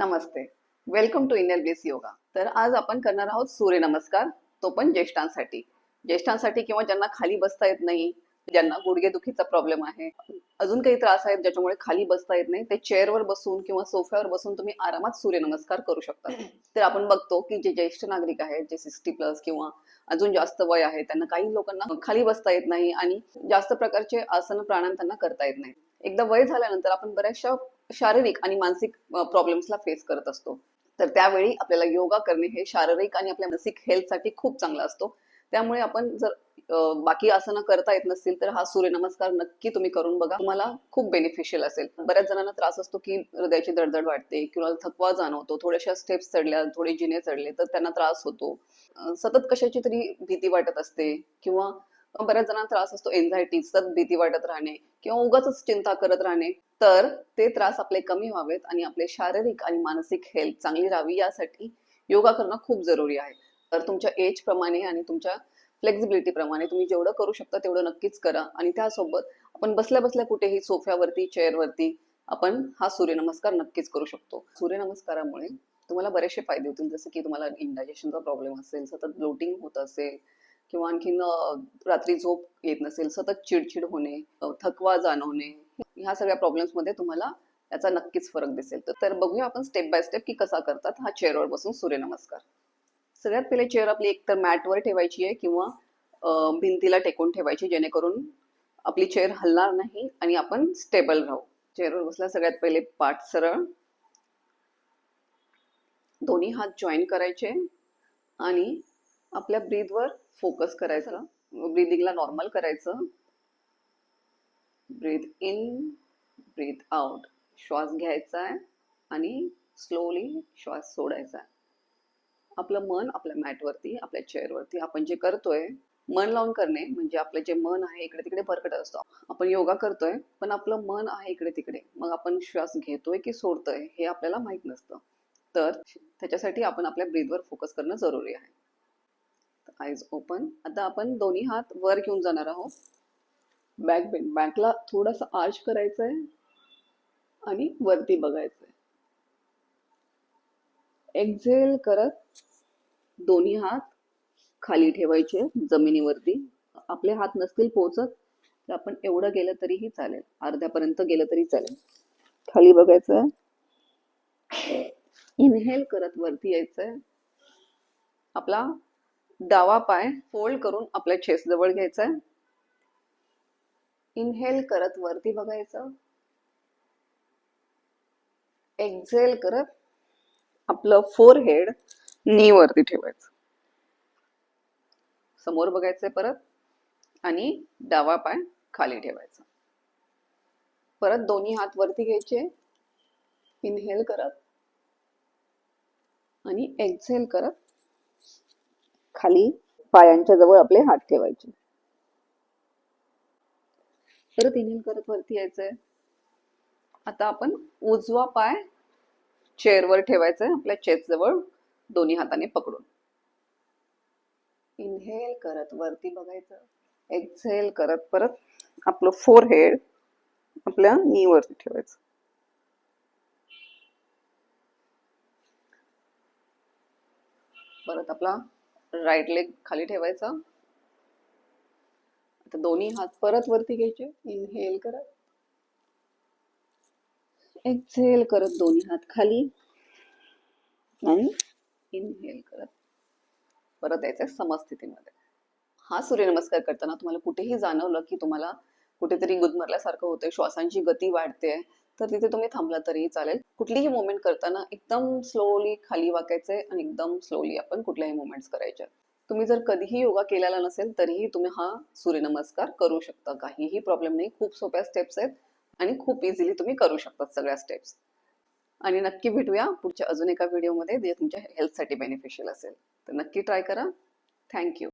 Namaste. Welcome to Indian base yoga. तर आज आपण करणार आहोत सूर्यनमस्कार, तो पण ज्येष्ठांसाठी. ज्येष्ठांसाठी किंवा ज्यांना खाली बसता येत नाही, ज्यांना गुडघेदुखीचा प्रॉब्लेम आहे, अजून काही त्रास आहेत ज्याच्यामुळे खाली बसता येत नाही, ते चेअरवर बसून किंवा सोफ्यावर बसून तुम्ही आरामात सूर्यनमस्कार करू शकता. तर आपण बघतो की जे ज्येष्ठ नागरिक आहेत, जे 60+ किंवा अजून जास्त वय आहे, त्यांना काही लोकांना खाली बसता येत नाही आणि जास्त प्रकारचे आसन प्राणायाम त्यांना करता येत नाही. एकदा वय झाल्यानंतर आपण बऱ्याचशा शारीरिक आणि मानसिक प्रॉब्लेम्सला फेस करत असतो. तर त्यावेळी आपल्याला योगा करणे हे शारीरिक आणि आपल्या मानसिक हेल्थसाठी खूप चांगला असतो. त्यामुळे आपण जर बाकी आसनं करता येत नसतील तर हा सूर्यनमस्कार नक्की तुम्ही करून बघा. तुम्हाला खूप बेनिफिशियल असेल. बऱ्याच जणांना त्रास असतो की हृदयाची धडधड वाढते किंवा थकवा जाणवतो. थोड्याशा स्टेप्स चढल्या, थोडे जिने चढले तर त्यांना त्रास होतो. सतत कशाची तरी भीती वाटत असते किंवा बऱ्याच जणांना त्रास असतो एन्झायटी, सतत भीती वाटत राहणे किंवा उगाचच चिंता करत राहणे. तर ते त्रास आपले कमी व्हावेत आणि आपले शारीरिक आणि मानसिक हेल्थ चांगली राहावी यासाठी योगा करणं खूप जरुरी आहे. तर तुमच्या एज प्रमाणे आणि तुमच्या फ्लेक्झिबिलिटी प्रमाणे तुम्ही जेवढं करू शकता तेवढं नक्कीच करा. आणि त्यासोबत आपण बसल्या बसल्या कुठेही सोफ्यावरती, चेअरवरती आपण हा सूर्यनमस्कार नक्कीच करू शकतो. सूर्यनमस्कारामुळे तुम्हाला बरेचसे फायदे होतील, जसं की तुम्हाला इंडायजेशनचा प्रॉब्लेम असेल, सतत ब्लोटिंग होत असेल किंवा आणखीन रात्री झोप येत नसेल, सतत चिडचिड होणे, थकवा जाणवणे, ह्या सगळ्या प्रॉब्लेम्स मध्ये तुम्हाला याचा नक्कीच फरक दिसेल. तर बघूया आपण स्टेप बाय स्टेप की कसा करतात हा चेअरवर बसून सूर्यनमस्कार. सगळ्यात पहिले चेअर आपली एकतर मॅटवर ठेवायची आहे किंवा भिंतीला टेकून ठेवायची, जेणेकरून आपली चेअर हलणार नाही आणि आपण स्टेबल राहू. चेअरवर बसल्या सगळ्यात पहिले पाठ सरळ, दोन्ही हात जॉईन करायचे आणि आपल्या ब्रीथवर फोकस करायचा. ब्रीदिंगला नॉर्मल करायचं. Breath in, breath out. श्वास घ्यायचा आहे आणि स्लोली श्वास सोडायचा आहे. आपलं मन आपल्या मॅटवरती, आपल्या चेअरवरती आपण जे करतोय, मन लावून करणे म्हणजे आपलं जे मन आहे इकडे तिकडे भरकटत असतो. आपण योगा करतोय पण आपलं मन आहे इकडे तिकडे, मग आपण श्वास घेतोय की सोडतोय हे आपल्याला माहित नसतं. तर त्याच्यासाठी आपण आपल्या ब्रीथवर फोकस करणं जरुरी आहे. Eyes open. आता आपण दोन्ही हात वर घेऊन जाणार आहोत. बॅक बेंड, बॅकला थोडासा आर्च करायचंय आणि वरती बघायचंय. एक्झेल करत दोन्ही हात खाली ठेवायचे जमिनीवरती. आपले हात नसतील पोहोचत तर आपण एवढं गेलं तरीही चालेल, अर्ध्यापर्यंत गेलं तरी चालेल. खाली बघायचं. इनहेल करत वरती यायचंय. आपला डावा पाय फोल्ड करून आपल्या चेस्ट जवळ घ्यायचा आहे. इनहेल करत वरती बघायचं. एक्झेल करत आपलं फोरहेड नी वरती ठेवायचं. समोर बघायचंय परत आणि डावा पाय खाली ठेवायचा. परत दोन्ही हात वरती घ्यायचे. इनहेल करत आणि एक्झेल करत खाली पायांच्या जवळ आपले हात ठेवायचे. परत इनहेल करत वरती यायचंय. आता आपण उजवा पाय चेअरवर ठेवायचा आहे आपल्या चेस्ट जवळ, दोन्ही हाताने पकडून. इनहेल करत वरती बघायचं. एक्झेल करत परत आपलं फोरहेड आपल्या नी वरती ठेवायचं. परत आपला राईट लेग खाली ठेवायचा. आता दोन्ही हात परत वरती घ्यायचे. इनहेल करत, एक्झेल करत दोन्ही हात खाली आणि इनहेल करत परत यायचं समस्थितीमध्ये. हा सूर्यनमस्कार करताना तुम्हाला कुठेही जाणवलं की तुम्हाला कुठेतरी गुदमरल्यासारखं होतंय, श्वासांची गती वाढते, तर तिथे तुम्ही थांबला तरीही चालेल. कुठलीही मुवमेंट करताना एकदम स्लोली खाली वाकायचंय आणि एकदम स्लोली आपण कुठल्याही मुवमेंट्स करायच्या. तुम्ही जर कधीही योगा केलेला नसेल तरीही तुम्ही हा सूर्यनमस्कार करू शकता. काहीही प्रॉब्लेम नाही. खूप सोप्या स्टेप्स आहेत आणि खूप इझिली तुम्ही करू शकता सगळ्या स्टेप्स. आणि नक्की भेटूया पुढच्या अजून एका व्हिडिओमध्ये जे तुमच्या हेल्थसाठी बेनिफिशियल असेल. तर नक्की ट्राय करा. थँक्यू.